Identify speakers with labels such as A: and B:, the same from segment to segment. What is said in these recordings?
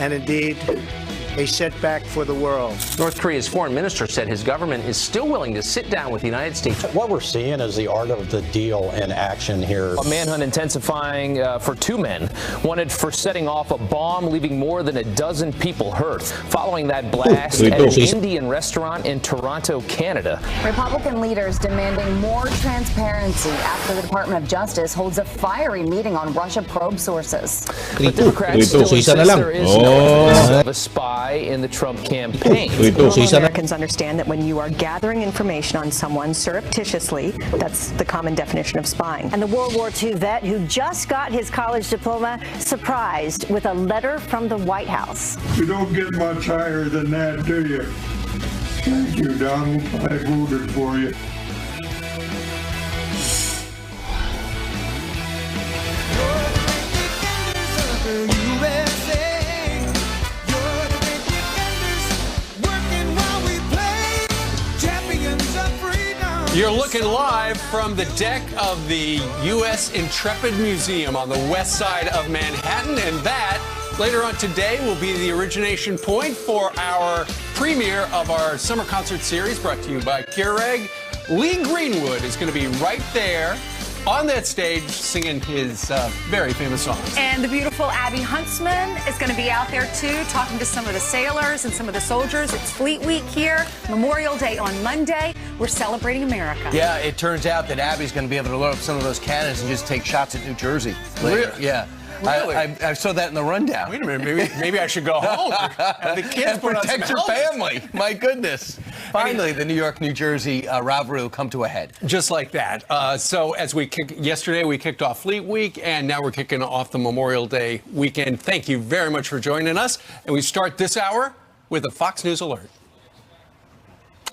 A: and indeed a setback for the world.
B: North Korea's foreign minister said his government is still willing to sit down with the United States.
C: What we're seeing is the art of the deal in action here.
D: A manhunt intensifying for two men wanted for setting off a bomb, leaving more than a dozen people hurt. Following that blast at an Indian restaurant in Toronto, Canada.
E: Republican leaders demanding more transparency after the Department of Justice holds a fiery meeting on Russia probe sources.
D: The Democrats still insist there is no evidence of a spy in the Trump campaign.
F: Americans understand that when you are gathering information on someone surreptitiously, that's the common definition of spying.
G: And the World War II vet who just got his college diploma surprised with a letter from the White House.
H: You don't get much higher than that, do you? Thank you, Donald. I voted for you.
I: You're looking live from the deck of the U.S. Intrepid Museum on the west side of Manhattan, and that, later on today, will be the origination point for our premiere of our summer concert series brought to you by Keurig. Lee Greenwood is going to be right there on that stage singing his very famous songs.
J: And the beautiful Abby Huntsman is going to be out there too, talking to some of the sailors and some of the soldiers. It's Fleet Week here, Memorial Day on Monday. We're celebrating America.
K: Yeah, it turns out that Abby's going to be able to load up some of those cannons and just take shots at New Jersey later.
I: Really?
K: Yeah.
I: Really?
K: I saw that in the rundown.
I: Wait a minute, maybe I should go home. And the kids
K: and protect your family. My goodness. Finally, the New York-New Jersey rivalry will come to a head.
I: Just like that. So as yesterday we kicked off Fleet Week, and now we're kicking off the Memorial Day weekend. Thank you very much for joining us. And we start this hour with a Fox News alert.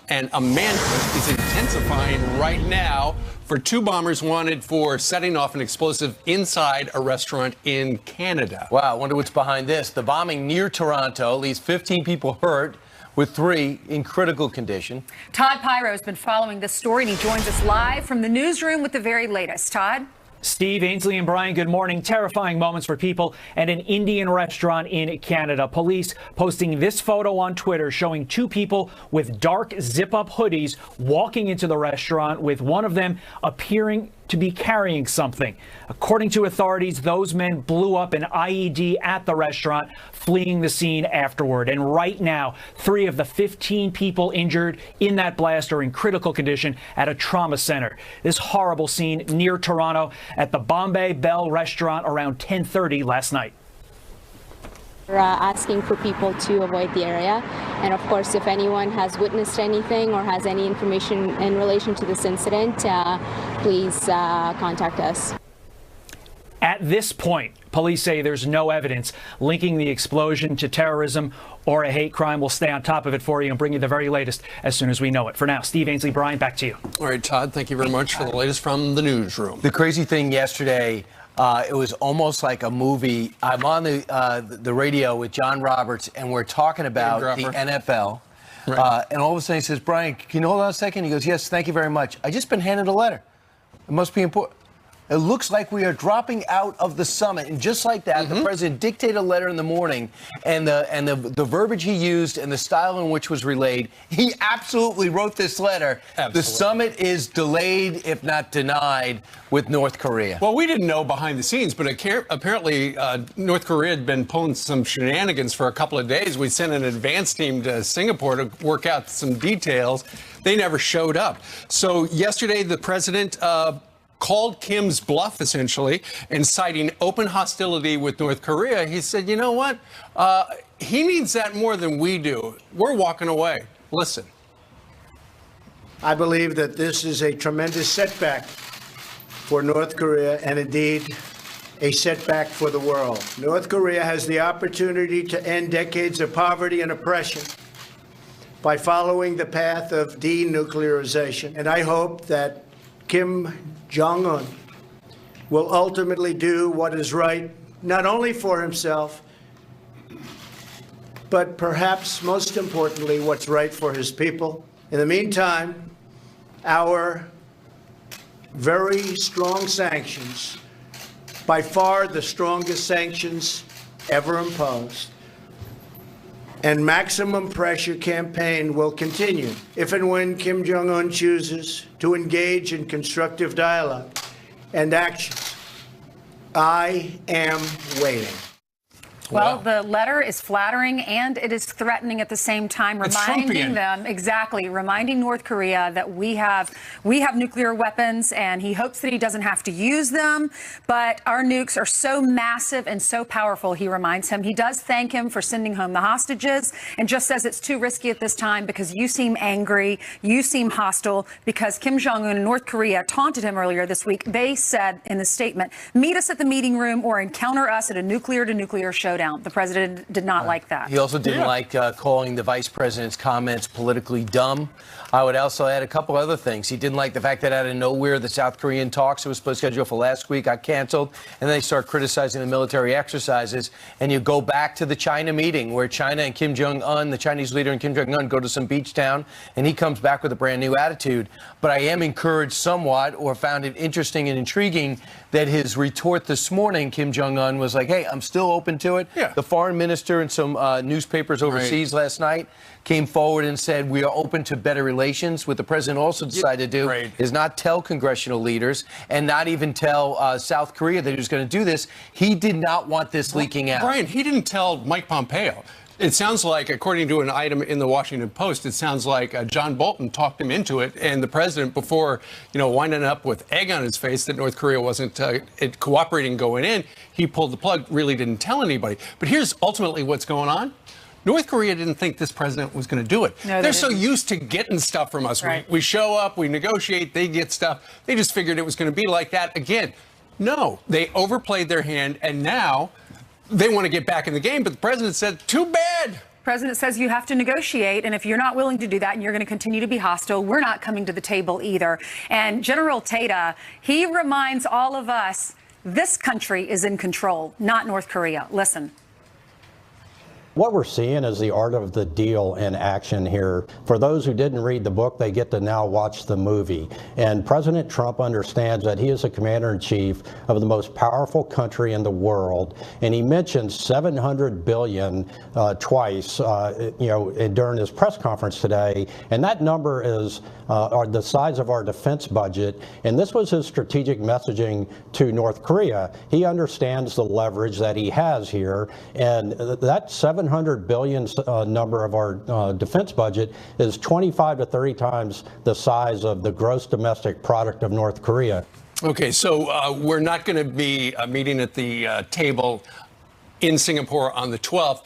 I: And a manhunt is intensifying right now for two bombers wanted for setting off an explosive inside a restaurant in Canada.
K: Wow, I wonder what's behind this. The bombing near Toronto leaves 15 people hurt, with 3 in critical condition.
J: Todd Pyro has been following this story, and he joins us live from the newsroom with the very latest. Todd?
L: Steve, Ainsley, and Brian, good morning. Terrifying moments for people at an Indian restaurant in Canada. Police posting this photo on Twitter showing 2 people with dark zip-up hoodies walking into the restaurant, with one of them appearing to be carrying something. According to authorities, those men blew up an IED at the restaurant, fleeing the scene afterward. And right now, 3 of the 15 people injured in that blast are in critical condition at a trauma center. This horrible scene near Toronto at the Bombay Bell restaurant around 10:30 last night.
M: We're asking for people to avoid the area, and of course if anyone has witnessed anything or has any information in relation to this incident, please contact us.
L: At this point, police say there's no evidence linking the explosion to terrorism or a hate crime. We'll stay on top of it for you and bring you the very latest as soon as we know it. For now, Steve, Ainsley, Brian, back to you.
I: All right, Todd, thank you very much for the latest from the newsroom.
K: The crazy thing yesterday, it was almost like a movie. I'm on the radio with John Roberts, and we're talking about the NFL. Right. And all of a sudden he says, Brian, can you hold on a second? He goes, yes, thank you very much. I just been handed a letter. It must be important. It looks like we are dropping out of the summit. And just like that, the president dictated a letter in the morning, and the verbiage he used and the style in which was relayed, he absolutely wrote this letter. Absolutely. The summit is delayed, if not denied, with North Korea.
I: Well, we didn't know behind the scenes, but apparently North Korea had been pulling some shenanigans for a couple of days. We sent an advance team to Singapore to work out some details. They never showed up. So yesterday, the president called Kim's bluff, essentially, and citing open hostility with North Korea. He said, you know what? He needs that more than we do. We're walking away. Listen.
A: I believe that this is a tremendous setback for North Korea, and indeed a setback for the world. North Korea has the opportunity to end decades of poverty and oppression by following the path of denuclearization. And I hope that Kim Jong-un will ultimately do what is right, not only for himself, but perhaps most importantly, what's right for his people. In the meantime, our very strong sanctions, by far the strongest sanctions ever imposed, and maximum pressure campaign will continue if and when Kim Jong-un chooses to engage in constructive dialogue and action. I am waiting.
J: Well, the letter is flattering and it is threatening at the same time, reminding them, reminding North Korea that we have nuclear weapons, and he hopes that he doesn't have to use them. But our nukes are so massive and so powerful, he reminds him. He does thank him for sending home the hostages and just says it's too risky at this time because you seem angry, you seem hostile, because Kim Jong-un and North Korea taunted him earlier this week. They said in the statement, meet us at the meeting room or encounter us at a nuclear-to-nuclear showdown. The president did not like that.
K: He also didn't like calling the vice president's comments politically dumb. I would also add a couple other things. He didn't like the fact that out of nowhere, the South Korean talks that was supposed to schedule for last week got canceled, and then they start criticizing the military exercises. And you go back to the China meeting where China and Kim Jong-un, the Chinese leader and Kim Jong-un, go to some beach town, and he comes back with a brand new attitude. But I am encouraged somewhat, or found it interesting and intriguing, that his retort this morning, Kim Jong-un, was like, hey, I'm still open to it. Yeah. The foreign minister and some newspapers overseas last night came forward and said we are open to better relations. What the president also decided to do is not tell congressional leaders and not even tell South Korea that he was going to do this. He did not want this leaking out.
I: Brian, he didn't tell Mike Pompeo. It sounds like, according to an item in the Washington Post, it sounds like John Bolton talked him into it, and the president, before, winding up with egg on his face that North Korea wasn't cooperating going in, he pulled the plug, really didn't tell anybody. But here's ultimately what's going on. North Korea didn't think this president was going to do it. No, they're so used to getting stuff from us. Right. We show up, we negotiate, they get stuff. They just figured it was going to be like that again. No, they overplayed their hand, and now they want to get back in the game, but the president said, too bad.
J: President says you have to negotiate, and if you're not willing to do that and you're going to continue to be hostile, we're not coming to the table either. And General Tata, he reminds all of us, this country is in control, not North Korea. Listen.
C: What we're seeing is the art of the deal in action here. For those who didn't read the book, they get to now watch the movie. And President Trump understands that he is a commander-in-chief of the most powerful country in the world. And he mentioned $700 billion twice, during his press conference today. And that number is the size of our defense budget. And this was his strategic messaging to North Korea. He understands the leverage that he has here. And that $700 billion number of our defense budget is 25 to 30 times the size of the gross domestic product of North Korea.
I: Okay, so we're not going to be meeting at the table in Singapore on the 12th.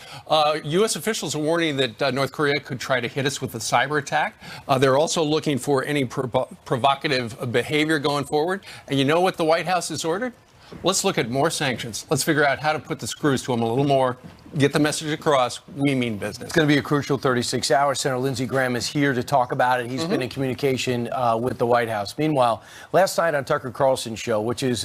I: U.S. officials are warning that North Korea could try to hit us with a cyber attack. They're also looking for any provocative behavior going forward. And you know what the White House has ordered? Let's look at more sanctions. Let's figure out how to put the screws to them a little more. Get the message across. We mean business.
K: It's going to be a crucial 36 hours. Senator Lindsey Graham is here to talk about it. He's been in communication with the White House. Meanwhile, last night on Tucker Carlson's show, which is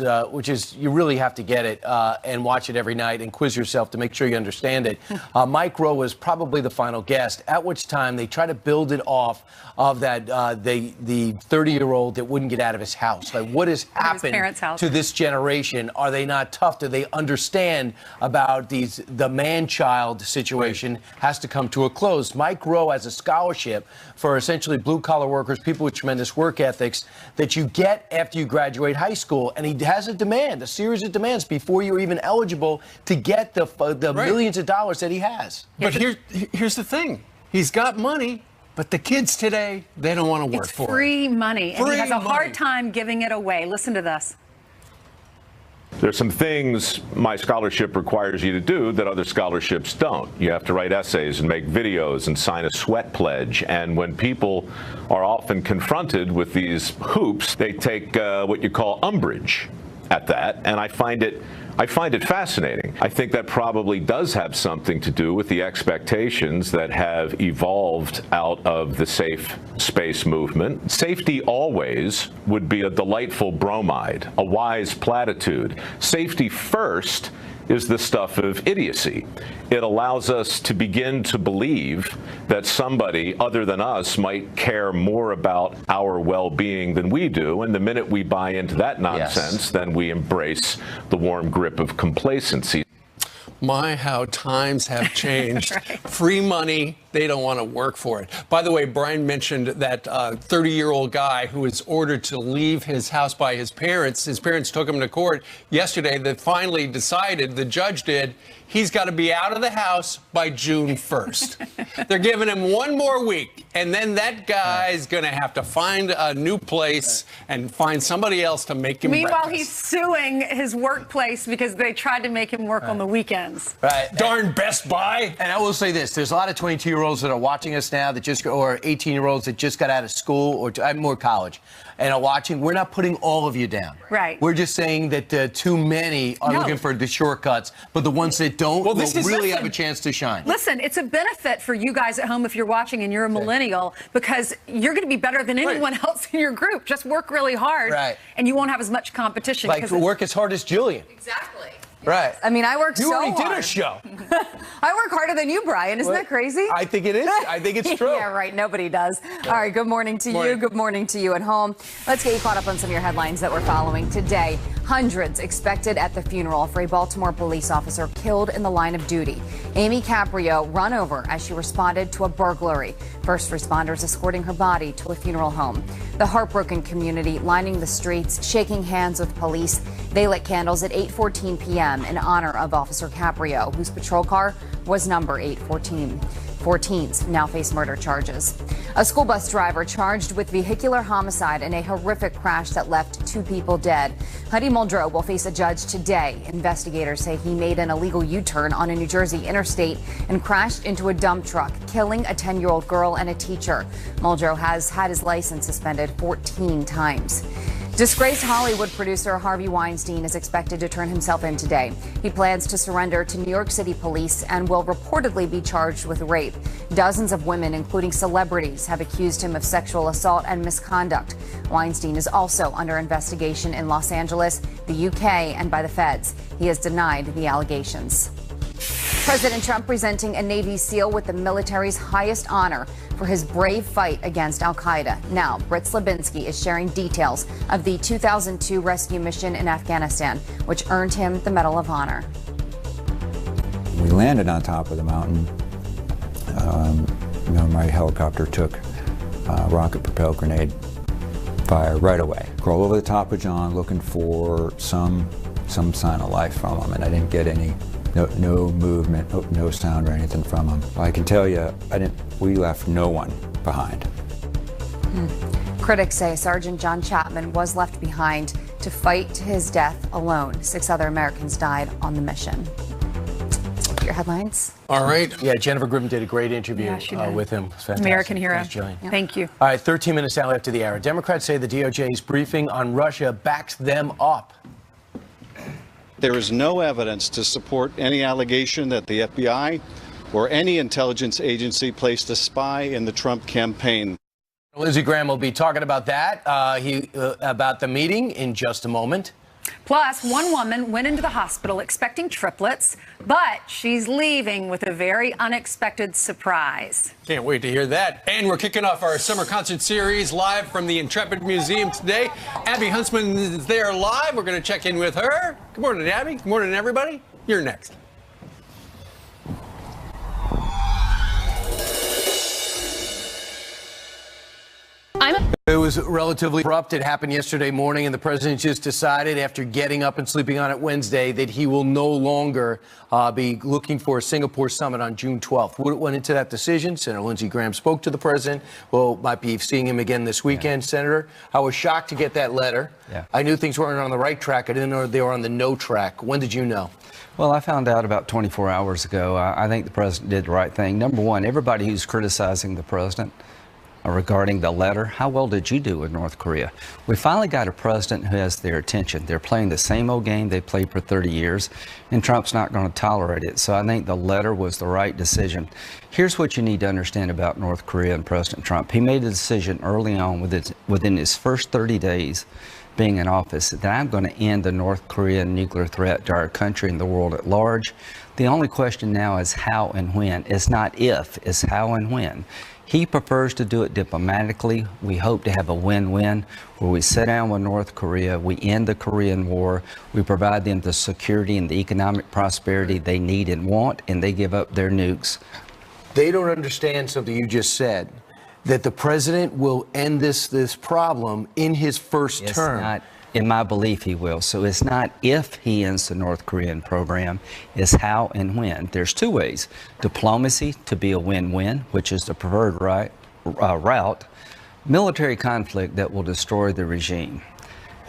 K: you really have to get it and watch it every night and quiz yourself to make sure you understand it. Mike Rowe was probably the final guest, at which time they try to build it off of that the 30-year-old that wouldn't get out of his house. Like, what has happened to this generation? Are they not tough? Do they understand about the man-child situation has to come to a close? Mike Rowe has a scholarship for essentially blue-collar workers, people with tremendous work ethics, that you get after you graduate high school. And he has a series of demands before you're even eligible to get the millions of dollars that he has.
I: But here's the thing. He's got money. But the kids today, they don't want to work for it.
J: It's free money, and he has a hard time giving it away. Listen to this.
N: There's some things my scholarship requires you to do that other scholarships don't. You have to write essays and make videos and sign a sweat pledge. And when people are often confronted with these hoops, they take what you call umbrage at that. And I find it fascinating. I think that probably does have something to do with the expectations that have evolved out of the safe space movement. Safety always would be a delightful bromide, a wise platitude. Safety first is the stuff of idiocy. It allows us to begin to believe that somebody other than us might care more about our well-being than we do, and the minute we buy into that nonsense, then we embrace the warm grip of complacency.
I: My, how times have changed.
J: Right.
I: Free money, they don't want to work for it. By the way, Brian mentioned that 30-year-old guy who was ordered to leave his house by his parents. His parents took him to court yesterday that finally decided, the judge did, he's got to be out of the house by June 1st. They're giving him one more week, and then that guy's going to have to find a new place and find somebody else to make him
J: Meanwhile,
I: breakfast.
J: he's suing his workplace because they tried to make him work on the weekends.
K: Right.
I: Darn Best Buy.
K: And I will say this, there's a lot of 22-year-olds that are watching us now that just, or 18-year-olds that just got out of school or more college and are watching. We're not putting all of you down.
J: Right.
K: We're just saying that too many are looking for the shortcuts, but the ones that don't will really have a chance to shine.
J: Listen, it's a benefit for you guys at home if you're watching and you're a millennial, because you're going to be better than anyone else in your group. Just work really hard, and you won't have as much competition.
K: Like work as hard as Julian.
J: Exactly.
K: Right.
O: I mean, I work so hard.
K: You already did a show.
O: I work harder than you, Brian. Isn't that crazy?
K: I think it is. I think it's true.
O: Yeah, right. Nobody does. All right. Good morning to you. Good morning to you at home. Let's get you caught up on some of your headlines that we're following today. Hundreds expected at the funeral for a Baltimore police officer killed in the line of duty. Amy Caprio run over as she responded to a burglary. First responders escorting her body to a funeral home. The heartbroken community lining the streets, shaking hands with police. They lit candles at 8:14 p.m. in honor of Officer Caprio, whose patrol car was number 814. 14s now face murder charges. A school bus driver charged with vehicular homicide in a horrific crash that left 2 people dead. Huddy Muldrow will face a judge today. Investigators say he made an illegal U-turn on a New Jersey interstate and crashed into a dump truck, killing a 10-year-old girl and a teacher. Muldrow has had his license suspended 14 times. Disgraced Hollywood producer Harvey Weinstein is expected to turn himself in today. He plans to surrender to New York City police and will reportedly be charged with rape. Dozens of women, including celebrities, have accused him of sexual assault and misconduct. Weinstein is also under investigation in Los Angeles, the UK, and by the feds. He has denied the allegations. President Trump presenting a Navy SEAL with the military's highest honor for his brave fight against al-Qaeda. Now, Britt Slabinski is sharing details of the 2002 rescue mission in Afghanistan, which earned him the Medal of Honor.
P: We landed on top of the mountain. My helicopter took rocket-propelled grenade fire right away. Crawl over the top of John looking for some sign of life from him, and I didn't get any. No movement, no sound or anything from him. I can tell you, we left no one behind.
E: Critics say Sergeant John Chapman was left behind to fight to his death alone. 6 other Americans died on the mission. Your headlines?
I: All right.
K: Yeah, Jennifer Griffin did a great interview with him. Fantastic.
J: American hero.
K: Thanks, Jillian.
J: Yeah. Thank you.
K: All right, 13 minutes now after the hour. Democrats say the DOJ's briefing on Russia backs them up.
Q: There is no evidence to support any allegation that the FBI or any intelligence agency placed a spy in the Trump campaign.
K: Lindsey Graham will be talking about that, about the meeting in just a moment.
J: Plus, one woman went into the hospital expecting triplets, but she's leaving with a very unexpected surprise.
I: Can't wait to hear that. And we're kicking off our summer concert series live from the Intrepid Museum today. Abby Huntsman is there live. We're going to check in with her. Good morning, Abby. Good morning, everybody. You're next.
K: It was relatively abrupt. It happened yesterday morning, and the president just decided after getting up and sleeping on it Wednesday that he will no longer be looking for a Singapore summit on June 12th. What went into that decision? Senator Lindsey Graham spoke to the president. Well, might be seeing him again this weekend, Senator. I was shocked to get that letter. I knew things weren't on the right track. I didn't know they were on the no track. When did you know?
R: Well, I found out about 24 hours ago. I think the president did the right thing. Number one, everybody who's criticizing the president regarding the letter, how well did you do with North Korea? We finally got a president who has their attention. They're playing the same old game they played for 30 years, and Trump's not going to tolerate it. So I think the letter was the right decision. Here's what you need to understand about North Korea and President Trump. He made a decision early on within his first 30 days being in office that I'm going to end the North Korean nuclear threat to our country and the world at large. The only question now is how and when. It's not if, it's how and when. He prefers to do it diplomatically. We hope to have a win-win where we sit down with North Korea, we end the Korean War, we provide them the security and the economic prosperity they need and want, and they give up their nukes.
K: They don't understand something you just said, that the president will end this problem in his first term.
R: Not, in my belief, he will. So it's not if he ends the North Korean program, it's how and when. There's two ways. Diplomacy to be a win-win, which is the preferred route. Military conflict that will destroy the regime.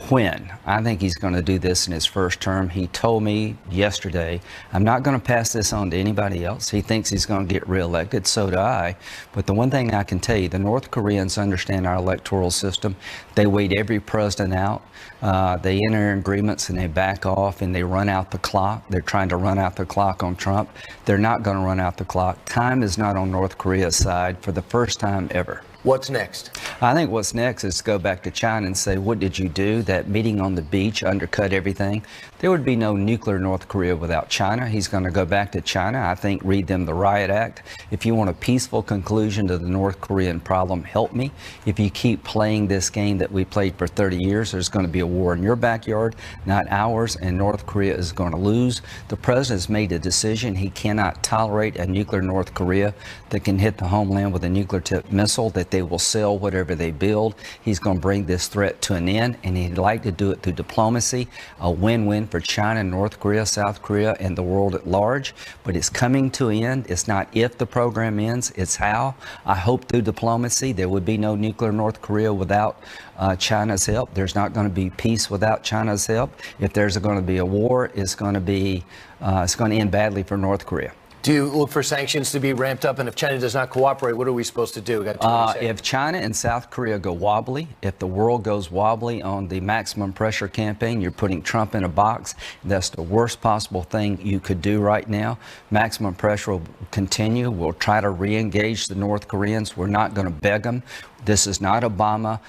R: When? I think he's going to do this in his first term. He told me yesterday, I'm not going to pass this on to anybody else. He thinks he's going to get reelected, so do I. But the one thing I can tell you, the North Koreans understand our electoral system. They wait every president out. They enter agreements and they back off and they run out the clock. They're trying to run out the clock on Trump. They're not going to run out the clock. Time is not on North Korea's side for the first time ever.
K: What's next?
R: I think what's next is to go back to China and say, what did you do? That meeting on the beach undercut everything. There would be no nuclear North Korea without China. He's going to go back to China. I think read them the Riot Act. If you want a peaceful conclusion to the North Korean problem, help me. If you keep playing this game that we played for 30 years, there's going to be a war in your backyard, not ours, and North Korea is going to lose. The president has made a decision. He cannot tolerate a nuclear North Korea that can hit the homeland with a nuclear-tipped missile, that they will sell whatever they build. He's going to bring this threat to an end, and he'd like to do it through diplomacy, a win-win for China, North Korea, South Korea, and the world at large. But it's coming to an end. It's not if the program ends, it's how. I hope through diplomacy. There would be no nuclear North Korea without China's help. There's not going to be peace without China's help. If there's going to be a war, it's going to end badly for North Korea.
K: Do you look for sanctions to be ramped up? And if China does not cooperate, what are we supposed to do?
R: If China and South Korea go wobbly, if the world goes wobbly on the maximum pressure campaign, you're putting Trump in a box. That's the worst possible thing you could do right now. Maximum pressure will continue. We'll try to re-engage the North Koreans. We're not going to beg them. This is not Obama.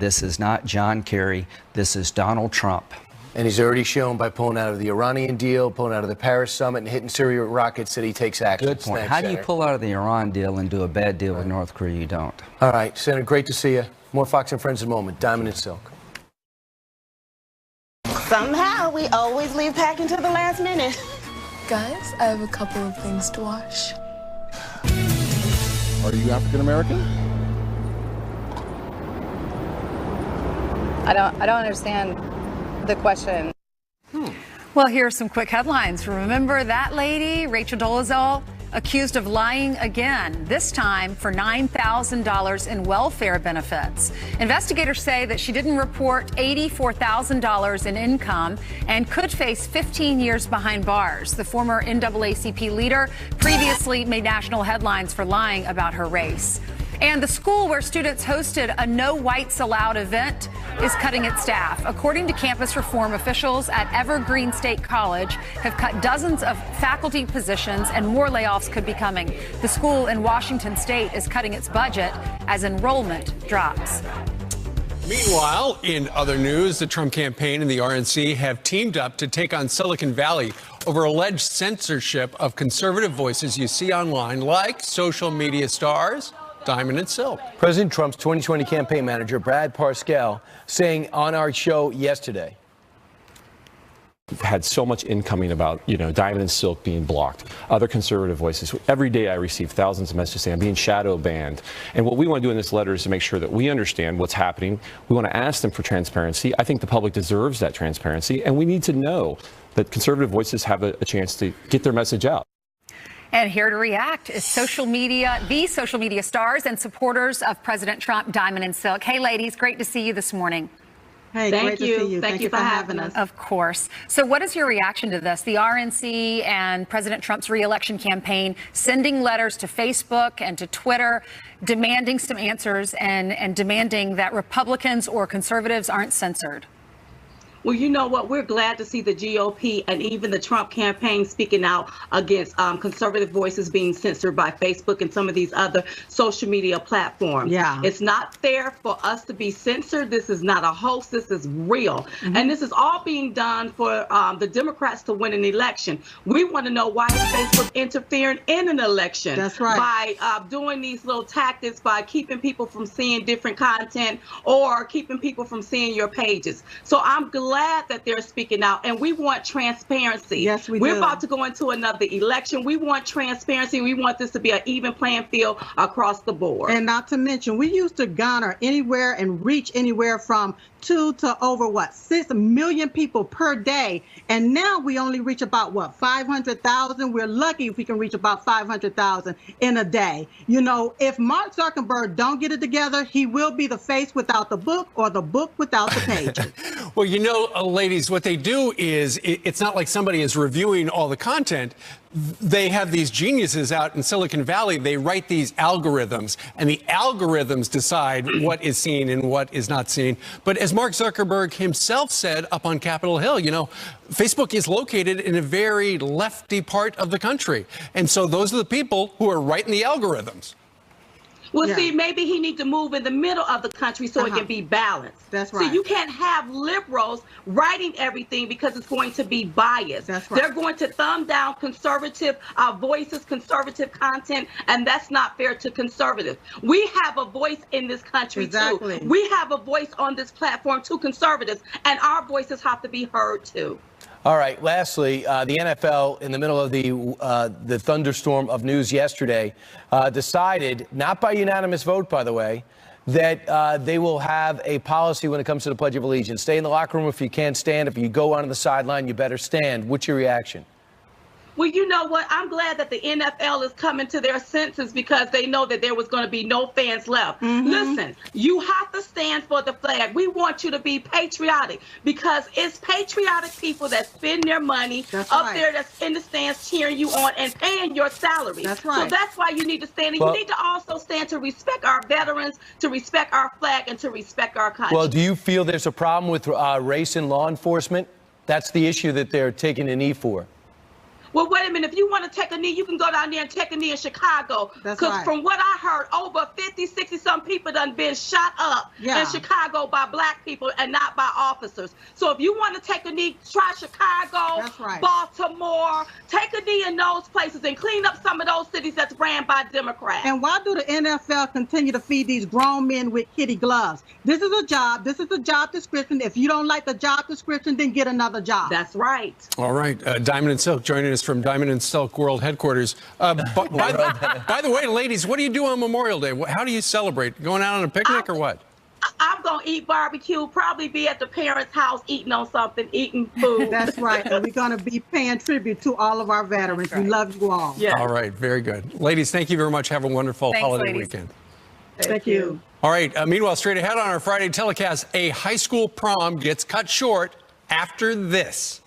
R: This is not John Kerry. This is Donald Trump.
K: And he's already shown by pulling out of the Iranian deal, pulling out of the Paris summit, and hitting Syria with rockets that he takes action.
R: Good point. How do you pull out of the Iran deal and do a bad deal with North Korea? You don't.
K: All right, Senator, great to see you. More Fox and Friends in a moment. Diamond and Silk.
S: Somehow, we always leave packing to the last minute.
T: Guys, I have a couple of things to wash.
U: Are you African American?
V: I don't understand the question.
J: Well, here are some quick headlines. Remember that lady, Rachel Dolezal, accused of lying again, this time for $9,000 in welfare benefits. Investigators say that she didn't report $84,000 in income and could face 15 years behind bars. The former NAACP leader previously made national headlines for lying about her race. And the school where students hosted a No Whites Allowed event is cutting its staff. According to campus reform officials at Evergreen State College have cut dozens of faculty positions and more layoffs could be coming. The school in Washington State is cutting its budget as enrollment drops.
I: Meanwhile, in other news, the Trump campaign and the RNC have teamed up to take on Silicon Valley over alleged censorship of conservative voices you see online, like social media stars Diamond and Silk.
K: President Trump's 2020 campaign manager, Brad Parscale, saying on our show yesterday.
W: We've had so much incoming about, Diamond and Silk being blocked, other conservative voices. Every day I receive thousands of messages saying I'm being shadow banned. And what we want to do in this letter is to make sure that we understand what's happening. We want to ask them for transparency. I think the public deserves that transparency. And we need to know that conservative voices have a chance to get their message out.
J: And here to react is the social media stars and supporters of President Trump, Diamond and Silk. Hey, ladies, great to see you this morning.
X: Hey,
V: Thank you. Thank you for having us.
J: Of course. So what is your reaction to this? The RNC and President Trump's reelection campaign sending letters to Facebook and to Twitter demanding some answers and demanding that Republicans or conservatives aren't censored.
V: Well, you know what? We're glad to see the GOP and even the Trump campaign speaking out against conservative voices being censored by Facebook and some of these other social media platforms.
B: Yeah.
V: It's not fair for us to be censored. This is not a hoax. This is real. And this is all being done for the Democrats to win an election. We want to know why is Facebook interfering in an election.
B: That's right.
V: By doing these little tactics, by keeping people from seeing different content or keeping people from seeing your pages. So I'm glad that they're speaking out, and we want transparency.
B: Yes, we
V: We're
B: do.
V: about to go into another election. We want transparency. We want this to be an even playing field across the board.
B: And not to mention, we used to garner anywhere and reach anywhere from 2 to over 6 million people per day, and now we only reach about 500,000. We're lucky if we can reach about 500,000 in a day. You know, if Mark Zuckerberg don't get it together, he will be the face without the book or the book without the pages.
I: Well, you know, ladies, what they do is it's not like somebody is reviewing all the content. They have these geniuses out in Silicon Valley. They write these algorithms, and the algorithms decide what is seen and what is not seen. But as Mark Zuckerberg himself said up on Capitol Hill, you know, Facebook is located in a very lefty part of the country. And so those are the people who are writing the algorithms.
V: Well, see, maybe he needs to move in the middle of the country so it can be balanced.
B: That's right.
V: See, you can't have liberals writing everything because it's going to be biased.
B: That's right.
V: They're going to thumb down conservative voices, conservative content, and that's not fair to conservatives. We have a voice in this country,
B: Exactly.
V: too. We have a voice on this platform to conservatives, and our voices have to be heard, too.
K: All right. Lastly, the NFL, in the middle of the thunderstorm of news yesterday, decided, not by unanimous vote, by the way, that they will have a policy when it comes to the Pledge of Allegiance. Stay in the locker room if you can't stand. If you go onto the sideline, you better stand. What's your reaction?
V: Well, you know what? I'm glad that the NFL is coming to their senses because they know that there was going to be no fans left. Listen, you have to stand for the flag. We want you to be patriotic because it's patriotic people that spend their money there that's in the stands cheering you on and paying your salary.
B: That's right.
V: So that's why you need to stand. And
K: Well,
V: you need to also stand to respect our veterans, to respect our flag, and to respect our country.
K: Well, do you feel there's a problem with race in law enforcement? That's the issue that they're taking a knee for.
V: Well, wait a minute. If you want to take a knee, you can go down there and take a knee in Chicago.
B: That's
V: Because
B: right.
V: from what I heard, over 50, 60-some people done been shot up in Chicago by black people and not by officers. So if you want to take a knee, try Chicago,
B: That's right.
V: Baltimore. Take a knee in those places and clean up some of those cities that's ran by Democrats.
B: And why do the NFL continue to feed these grown men with kitty gloves? This is a job. This is a job description. If you don't like the job description, then get another job.
V: That's right.
I: All right. Diamond and Silk joining us from Diamond and Silk World Headquarters. By the way, ladies, what do you do on Memorial Day? How do you celebrate? Going out on a picnic or what?
V: I'm going to eat barbecue, probably be at the parents' house eating on something, eating food.
B: That's right. And we're going to be paying tribute to all of our veterans. We love you all.
I: All right. Very good. Ladies, thank you very much. Have a wonderful holiday weekend.
B: Thank you.
I: All right. Meanwhile, straight ahead on our Friday telecast, a high school prom gets cut short after this.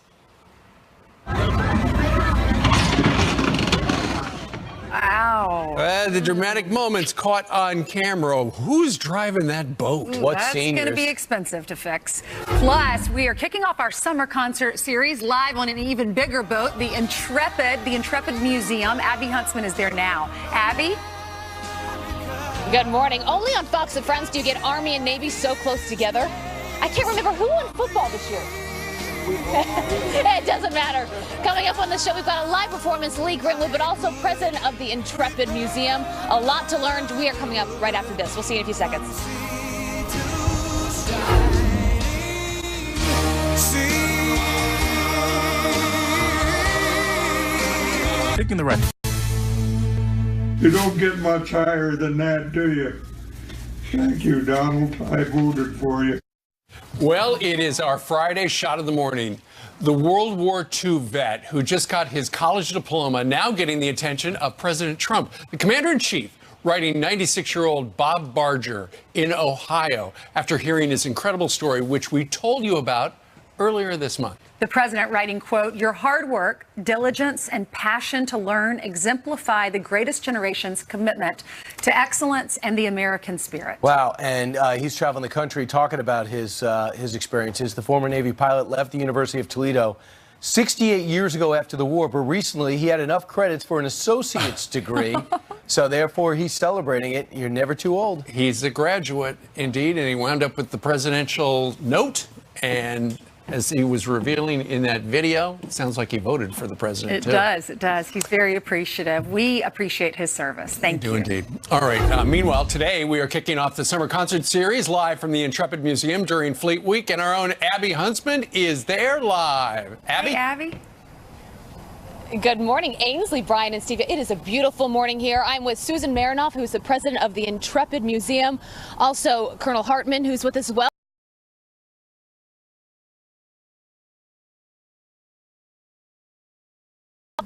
E: Wow.
I: The dramatic moments caught on camera. Who's driving that boat?
J: That's going to be expensive to fix. Plus, we are kicking off our summer concert series live on an even bigger boat, the Intrepid Museum. Abby Huntsman is there now. Abby?
D: Good morning. Only on Fox and Friends do you get Army and Navy so close together. I can't remember who won football this year. It doesn't matter. Coming up on the show, we've got a live performance, Lee Grimwood, but also president of the Intrepid Museum. A lot to learn. We are coming up right after this. We'll see you in a few seconds.
H: Taking the right. You don't get much higher than that, do you? Thank you, Donald. I voted for you.
I: Well, it is our Friday shot of the morning. The World War II vet who just got his college diploma now getting the attention of President Trump. The commander-in-chief writing 96-year-old Bob Barger in Ohio after hearing his incredible story, which we told you about earlier this month.
J: The president writing, quote, "Your hard work, diligence, and passion to learn exemplify the greatest generation's commitment to excellence and the American spirit."
K: Wow, and he's traveling the country talking about his experiences. The former Navy pilot left the University of Toledo 68 years ago after the war, but recently he had enough credits for an associate's degree, so therefore he's celebrating it. You're never too old.
I: He's a graduate, indeed, and he wound up with the presidential note, and as he was revealing in that video, it sounds like he voted for the president, too.
J: It does. He's very appreciative. We appreciate his service. Thank you.
I: We do indeed. All right. Meanwhile, today we are kicking off the summer concert series live from the Intrepid Museum during Fleet Week, and our own Abby Huntsman is there live. Abby?
J: Hey, Abby.
D: Good morning, Ainsley, Brian, and Steve. It is a beautiful morning here. I'm with Susan Marinoff, who's the president of the Intrepid Museum. Also, Colonel Hartman, who's with us as well.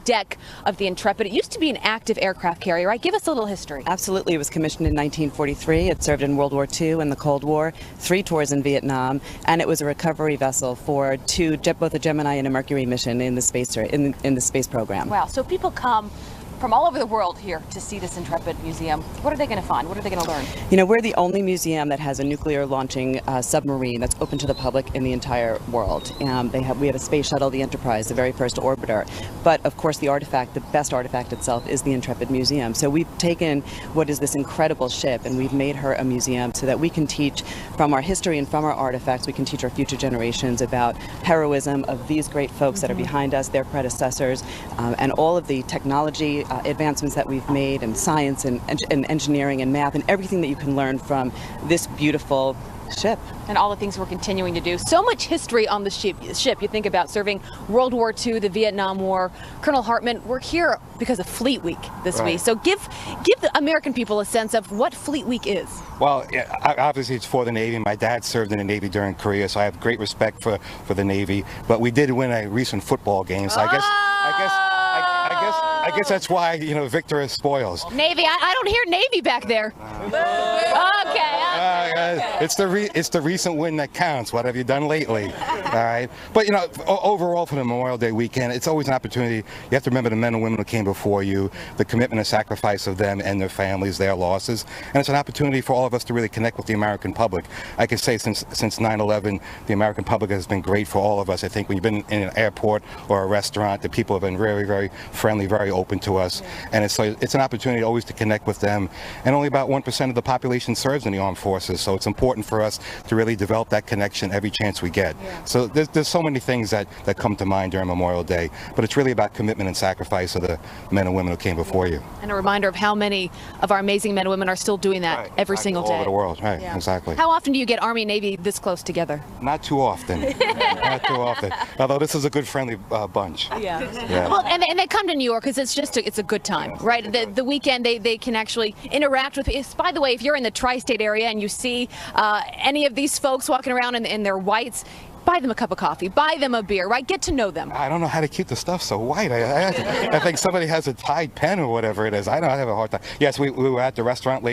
D: Deck of the Intrepid. It used to be an active aircraft carrier, right? Give us a little history.
F: Absolutely. It was commissioned in 1943. It served in World War II and the Cold War, 3 tours in Vietnam, and it was a recovery vessel for both a Gemini and a Mercury mission in the space program.
D: Wow. So people come from all over the world here to see this Intrepid Museum. What are they going to find? What are they going to learn?
F: You know, we're the only museum that has a nuclear launching submarine that's open to the public in the entire world. We have a space shuttle, the Enterprise, the very first orbiter. But of course, the best artifact itself is the Intrepid Museum. So we've taken what is this incredible ship and we've made her a museum so that we can teach from our history and from our artifacts. We can teach our future generations about heroism of these great folks that are behind us, their predecessors, and all of the technology advancements that we've made in science and engineering and math and everything that you can learn from this beautiful ship.
D: And all the things we're continuing to do. So much history on the ship. You think about serving World War II, the Vietnam War. Colonel Hartman, we're here because of Fleet Week this week. So give the American people a sense of what Fleet Week is.
G: Well, obviously it's for the Navy. My dad served in the Navy during Korea, so I have great respect for the Navy. But we did win a recent football game, so I guess that's why, you know, victor spoils.
D: Navy, I don't hear Navy back there.
G: It's the recent win that counts. What have you done lately? All right. But, you know, overall for the Memorial Day weekend, it's always an opportunity. You have to remember the men and women who came before you, the commitment and sacrifice of them and their families, their losses. And it's an opportunity for all of us to really connect with the American public. I can say since 9/11, the American public has been great for all of us. I think when you've been in an airport or a restaurant, the people have been very, very friendly, very open to us. And it's an opportunity always to connect with them. And only about 1% of the population serves in the armed forces. So it's important for us to really develop that connection every chance we get. So there's so many things that come to mind during Memorial Day, but it's really about commitment and sacrifice of the men and women who came before you.
D: And a reminder of how many of our amazing men and women are still doing that every single day.
G: All over the world, right, exactly.
D: How often do you get Army and Navy this close together?
G: Not too often. Not too often. Although this is a good friendly bunch.
D: Yeah. Well, and they come to New York because it's a good time, right? The weekend they can actually interact with. By the way, if you're in the tri-state area and you see any of these folks walking around in their whites, buy them a cup of coffee, buy them a beer, right? Get to know them.
G: I don't know how to keep the stuff so white. I think somebody has a Tide pen or whatever it is. I have a hard time. Yes, we were at the restaurant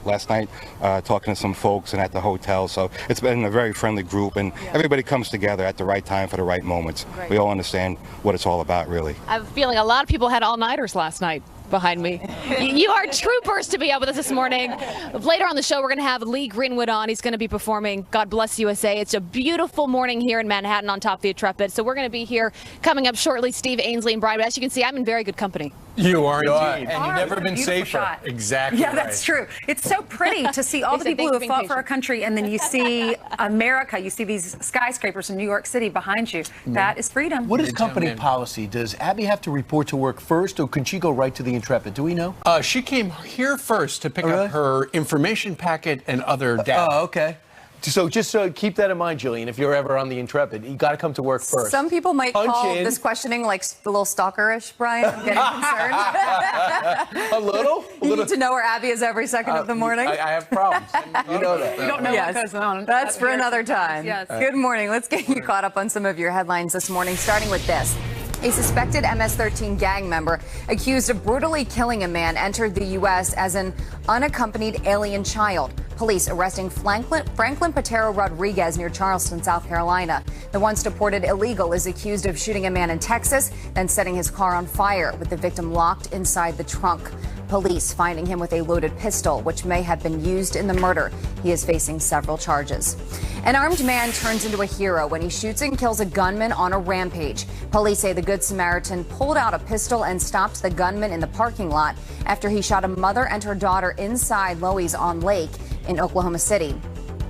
G: last night talking to some folks and at the hotel. So it's been a very friendly group and everybody comes together at the right time for the right moments. Great. We all understand what it's all about, really.
D: I have a feeling a lot of people had all-nighters last night. Behind me. You are troopers to be up with us this morning. Later on the show, we're going to have Lee Greenwood on. He's going to be performing God Bless USA. It's a beautiful morning here in Manhattan on top of the Intrepid. So we're going to be here coming up shortly. Steve, Ainsley, and Brian. But as you can see, I'm in very good company.
I: You are indeed.
K: And you've never been safer.
J: Shot.
I: Exactly.
J: Yeah, that's true. It's so pretty to see all the people who have fought for our country, and then you see America, you see these skyscrapers in New York City behind you. That is freedom.
K: What is company policy? Does Abby have to report to work first, or can she go right to the Intrepid? Do we know?
I: She came here first to pick up her information packet and other data.
K: Oh, okay. So just keep that in mind, Jillian. If you're ever on the Intrepid, you got to come to work first.
O: Some people might call this questioning like a little stalkerish, Brian. I'm getting concerned.
K: A little?
O: You need to know where Abby is every second of the morning.
K: I have problems. You know that.
J: You don't know what goes on.
O: That's for another time.
J: Yes.
O: Good morning. Let's get you caught up on some of your headlines this morning, starting with this. A suspected MS-13 gang member accused of brutally killing a man entered the U.S. as an unaccompanied alien child.
E: Police arresting Franklin Patero Rodriguez near Charleston, South Carolina. The once deported illegal is accused of shooting a man in Texas, then setting his car on fire with the victim locked inside the trunk. Police finding him with a loaded pistol, which may have been used in the murder. He is facing several charges. An armed man turns into a hero when he shoots and kills a gunman on a rampage. Police say the Good Samaritan pulled out a pistol and stopped the gunman in the parking lot after he shot a mother and her daughter inside Loews on Lake in Oklahoma City.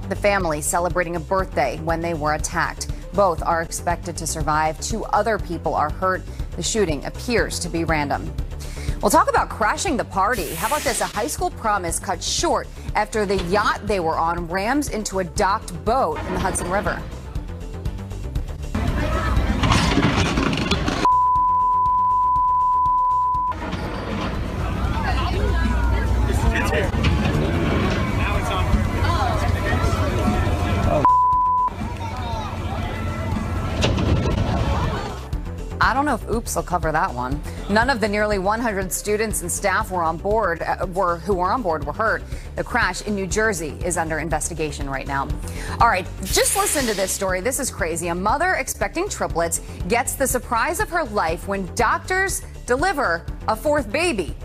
E: The family celebrating a birthday when they were attacked. Both are expected to survive. 2 other people are hurt. The shooting appears to be random. We'll talk about crashing the party. How about this? A high school prom is cut short after the yacht they were on rams into a docked boat in the Hudson River. I don't know if Oops will cover that one. None of the nearly 100 students and staff who were on board were hurt. The crash in New Jersey is under investigation right now. All right, just listen to this story. This is crazy. A mother expecting triplets gets the surprise of her life when doctors deliver a 4th baby.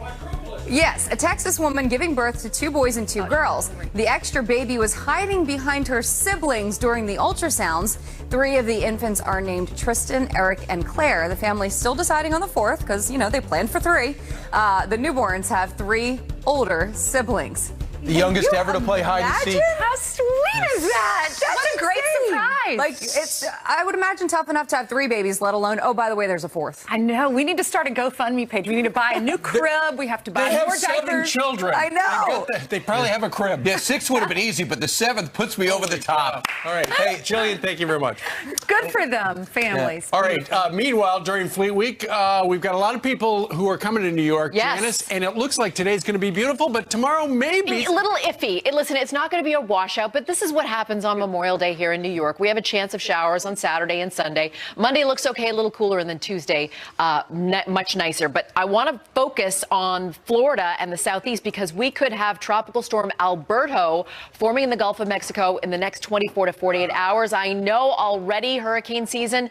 E: Yes, a Texas woman giving birth to 2 boys and 2 girls. The extra baby was hiding behind her siblings during the ultrasounds. 3 of the infants are named Tristan, Eric, and Claire. The family's still deciding on the 4th because, you know, they planned for 3. The newborns have 3 older siblings.
K: The youngest ever to play hide and seek.
E: How sweet is that? That's
J: what a great surprise.
E: Like, it's, I would imagine, tough enough to have 3 babies, let alone, oh, by the way, there's a 4th.
J: I know. We need to start a GoFundMe page. We need to buy a new crib. We have to buy more diapers.
I: They have 7 children.
E: I know.
I: They probably have a crib.
K: Yeah, 6 would have been easy, but the 7th puts me over the top.
I: All right. Hey, Jillian, thank you very much.
J: Good for them, families.
I: Yeah. All right. Meanwhile, during Fleet Week, we've got a lot of people who are coming to New York, Janice, and it looks like today's going to be beautiful, but tomorrow maybe.
L: A little iffy. Listen, it's not going to be a washout, but this is what happens on Memorial Day here in New York. We have a chance of showers on Saturday and Sunday. Monday looks okay, a little cooler, and then Tuesday, much nicer. But I want to focus on Florida and the Southeast because we could have Tropical Storm Alberto forming in the Gulf of Mexico in the next 24 to 48 hours. I know already hurricane season,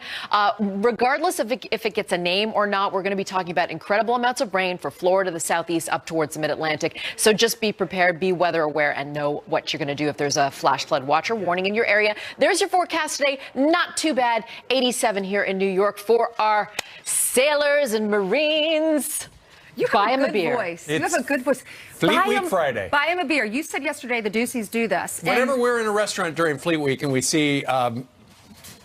L: regardless of if it gets a name or not, we're going to be talking about incredible amounts of rain for Florida, the Southeast, up towards the Mid-Atlantic. So just be prepared, be weather aware, and know what you're going to do if there's a flash flood watch or warning in your area. There's your forecast today. Not too bad. 87 here in New York for our sailors and Marines.
J: You
L: buy
J: have
L: them
J: a
L: a beer.
J: Voice. You have a good voice.
I: Fleet Week Friday.
J: Buy him a beer. You said yesterday the Duceys do this.
I: Whenever we're in a restaurant during Fleet Week and we see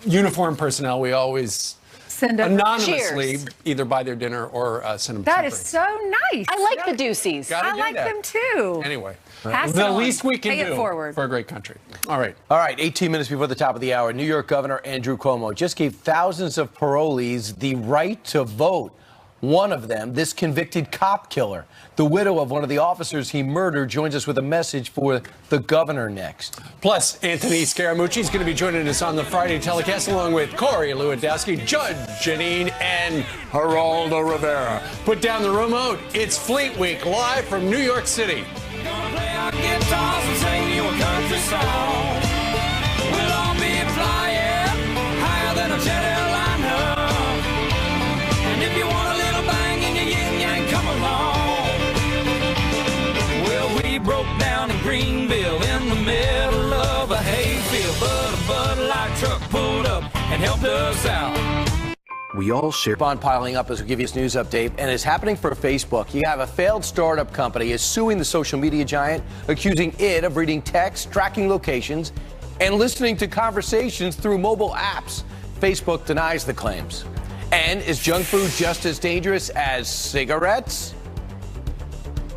I: uniformed personnel, we always
J: send them
I: anonymously either buy their dinner or send them
J: That
I: something.
J: is so nice.
L: I like the Duceys.
J: I like them too.
I: Anyway,
J: Pass
I: the
J: it on.
I: least we can
J: Pay it
I: do
J: forward.
I: for a great country. All right.
K: All right, 18 minutes before the top of the hour, New York Governor Andrew Cuomo just gave thousands of parolees the right to vote. One of them, this convicted cop killer, the widow of one of the officers he murdered, joins us with a message for the governor next.
I: Plus, Anthony Scaramucci is going to be joining us on the Friday telecast, along with Corey Lewandowski, Judge Janine, and Geraldo Rivera. Put down the remote. It's Fleet Week, live from New York City.
M: We'll all be flying higher than a jet airliner. And if you want a little bang in your yin-yang, come along. Well, we broke down in Greenville in the middle of a hayfield, but a Bud Light truck pulled up and helped us out.
K: We all share on piling up as we give you this news update, and it's happening for Facebook. You have a failed startup company is suing the social media giant, accusing it of reading text, tracking locations, and listening to conversations through mobile apps. Facebook denies the claims. And is junk food just as dangerous as cigarettes?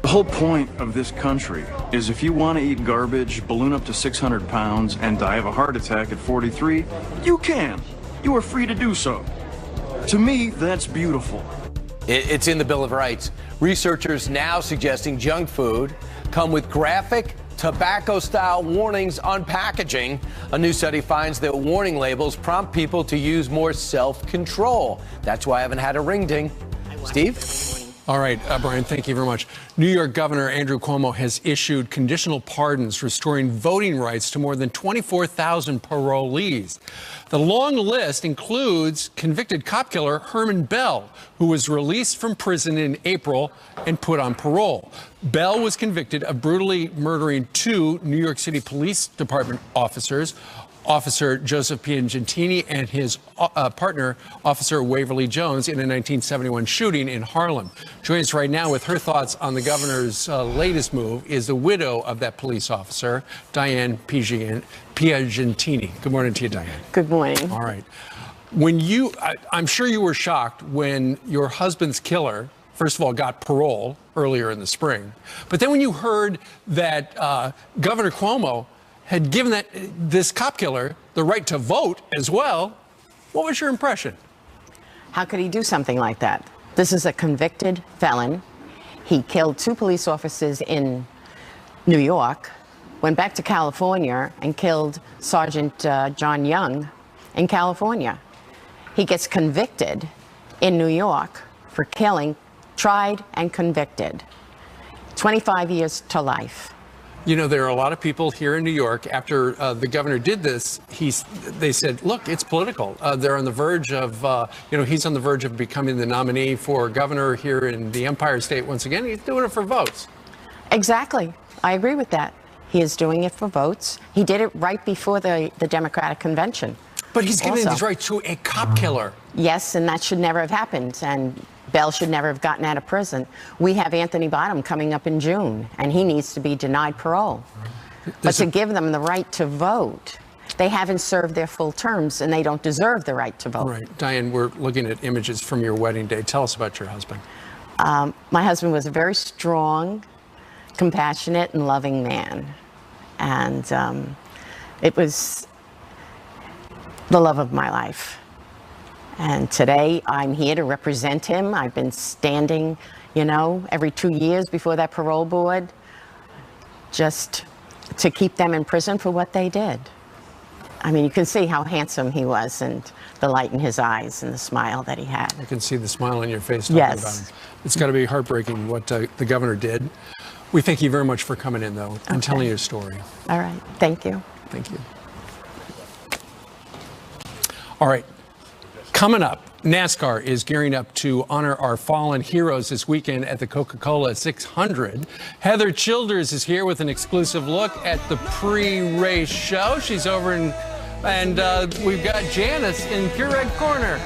U: The whole point of this country is if you want to eat garbage, balloon up to 600 pounds, and die of a heart attack at 43, you can. You are free to do so. To me, that's beautiful.
K: It's in the Bill of Rights. Researchers now suggesting junk food come with graphic tobacco-style warnings on packaging. A new study finds that warning labels prompt people to use more self-control. That's why I haven't had a ring ding. Steve?
I: All right, Brian, thank you very much. New York Governor Andrew Cuomo has issued conditional pardons restoring voting rights to more than 24,000 parolees. The long list includes convicted cop killer Herman Bell, who was released from prison in April and put on parole. Bell was convicted of brutally murdering 2 New York City Police Department officers, Officer Joseph Piagentini and his partner, Officer Waverly Jones, in a 1971 shooting in Harlem. Joining us right now with her thoughts on the governor's latest move is the widow of that police officer, Diane Piagentini. Good morning to you, Diane.
A: Good morning.
I: All right. I'm sure you were shocked when your husband's killer, first of all, got parole earlier in the spring. But then when you heard that Governor Cuomo had given this cop killer the right to vote as well, what was your impression?
A: How could he do something like that? This is a convicted felon. He killed 2 police officers in New York, went back to California and killed Sergeant John Young in California. He gets convicted in New York for killing, tried and convicted. 25 years to life.
I: You know, there are a lot of people here in New York, after the governor did this, they said, look, it's political. They're on the verge of, he's on the verge of becoming the nominee for governor here in the Empire State once again. He's doing it for votes.
A: Exactly. I agree with that. He is doing it for votes. He did it right before the Democratic convention.
I: But he's giving his right to a cop killer.
A: Yes, and that should never have happened. And Bell should never have gotten out of prison. We have Anthony Bottom coming up in June, and he needs to be denied parole. But to give them the right to vote, they haven't served their full terms, and they don't deserve the right to vote.
I: Right. Diane, we're looking at images from your wedding day. Tell us about your husband.
A: My husband was a very strong, compassionate, and loving man. And it was the love of my life. And today I'm here to represent him. I've been standing, every 2 years before that parole board just to keep them in prison for what they did. I mean, you can see how handsome he was and the light in his eyes and the smile that he had.
I: I can see the smile on your face talking about him. It's got to be heartbreaking what the governor did. We thank you very much for coming in, though, and telling your story.
A: All right. Thank you.
I: Thank you. All right. Coming up, NASCAR is gearing up to honor our fallen heroes this weekend at the Coca-Cola 600. Heather Childers is here with an exclusive look at the pre-race show. She's over and we've got Janice in Pure Red Corner.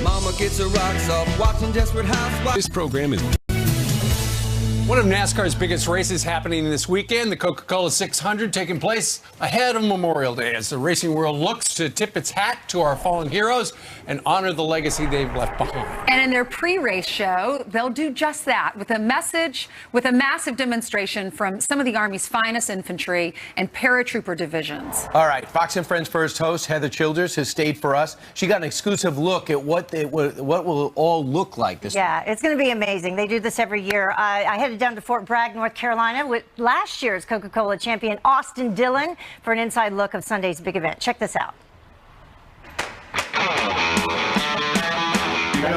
M: Mama gets her rocks off watching Desperate Housewives.
I: This program is one of NASCAR's biggest races happening this weekend, the Coca-Cola 600, taking place ahead of Memorial Day as the racing world looks to tip its hat to our fallen heroes and honor the legacy they've left behind.
J: And in their pre-race show, they'll do just that with a massive demonstration from some of the Army's finest infantry and paratrooper divisions.
K: All right, Fox and Friends first host Heather Childers has stayed for us. She got an exclusive look at what will all look like this week.
C: It's going to be amazing. They do this every year. I headed down to Fort Bragg, North Carolina with last year's Coca-Cola champion Austin Dillon for an inside look of Sunday's big event. Check this out.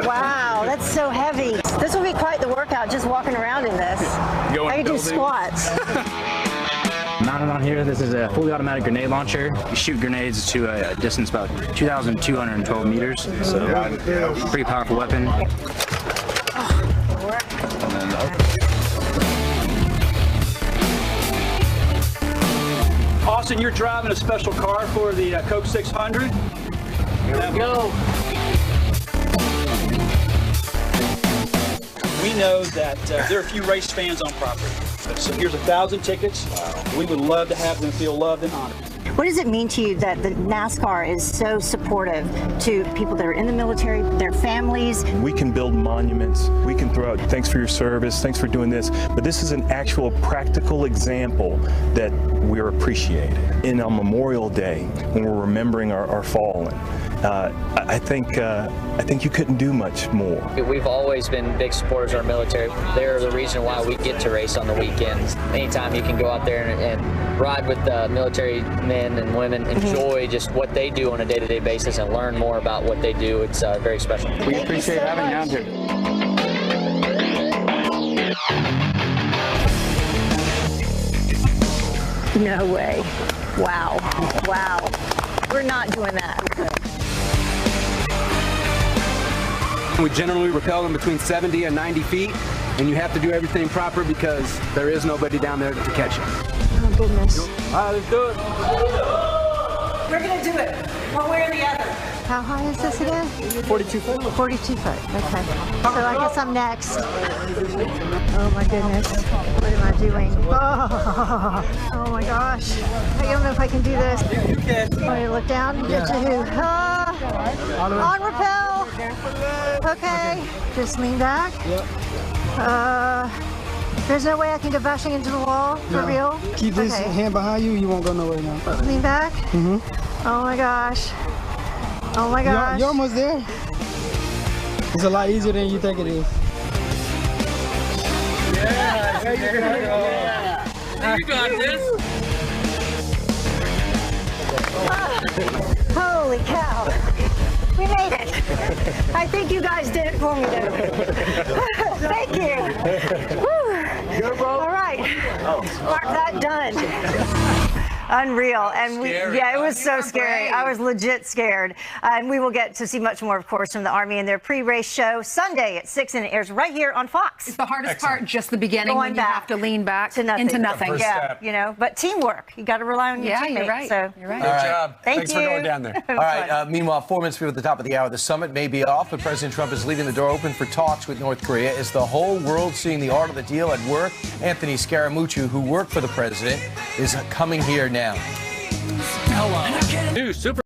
C: Wow, that's so heavy. This will be quite the workout just walking around in this. I can do squats.
N: Mounted on here, this is a fully automatic grenade launcher. You shoot grenades to a distance about 2,212 meters, so pretty powerful weapon.
X: Austin, you're driving a special car for the Coke 600. Here we go. We know that there are a few race fans on property. So here's 1,000 tickets. We would love to have them feel loved and honored.
C: What does it mean to you that the NASCAR is so supportive to people that are in the military, their families?
Y: We can build monuments. We can throw out, thanks for your service, thanks for doing this. But this is an actual practical example that we're appreciated. In on Memorial Day, when we're remembering our fallen, I think you couldn't do much more.
P: We've always been big supporters of our military. They're the reason why we get to race on the weekends. Anytime you can go out there and ride with military men and women, enjoy just what they do on a day-to-day basis and learn more about what they do, it's very special.
N: We appreciate having you out here.
C: No way. Wow. Wow. We're not doing that.
Q: We generally repel them between 70 and 90 feet, and you have to do everything proper because there is nobody down there to catch you.
C: Oh, goodness.
Q: All right, let's do it.
C: We're going to do it one way or the other. How high is this again?
Q: 42 foot.
C: 42 foot, okay. So I guess I'm next. Oh my goodness. What am I doing? Oh my gosh. I don't know if I can do this.
Q: Yeah, you can.
C: Want me to look down? Get to who? On rappel. Okay. Just lean back. There's no way I can go bashing into the wall, for real?
R: Keep this hand behind you, you won't go nowhere now.
C: Lean back? Oh my gosh. Oh my gosh.
R: You're almost there. It's a lot easier than you think it is.
Q: Yeah, there you go. Yeah. You got this.
C: Holy cow. We made it. I think you guys did it for me, though. Thank you. Woo. All right. Mark that done. Unreal. And it was so scary. I was legit scared. And we will get to see much more, of course, from the Army and their pre-race show Sunday at 6, and it airs right here on Fox.
J: It's the hardest part, just the beginning, when you have to lean back
C: to nothing.
J: into nothing.
C: Yeah, you know, but teamwork. You got to rely on your teammates.
J: You're right.
C: So.
J: You're right.
K: Good
I: job.
C: Thanks
I: for going down there.
K: All right. Meanwhile, 4 minutes before the top of the hour, the summit may be off, but President Trump is leaving the door open for talks with North Korea. Is the whole world seeing the art of the deal at work? Anthony Scaramucci, who worked for the president, is coming here now.
Q: Hello. New super.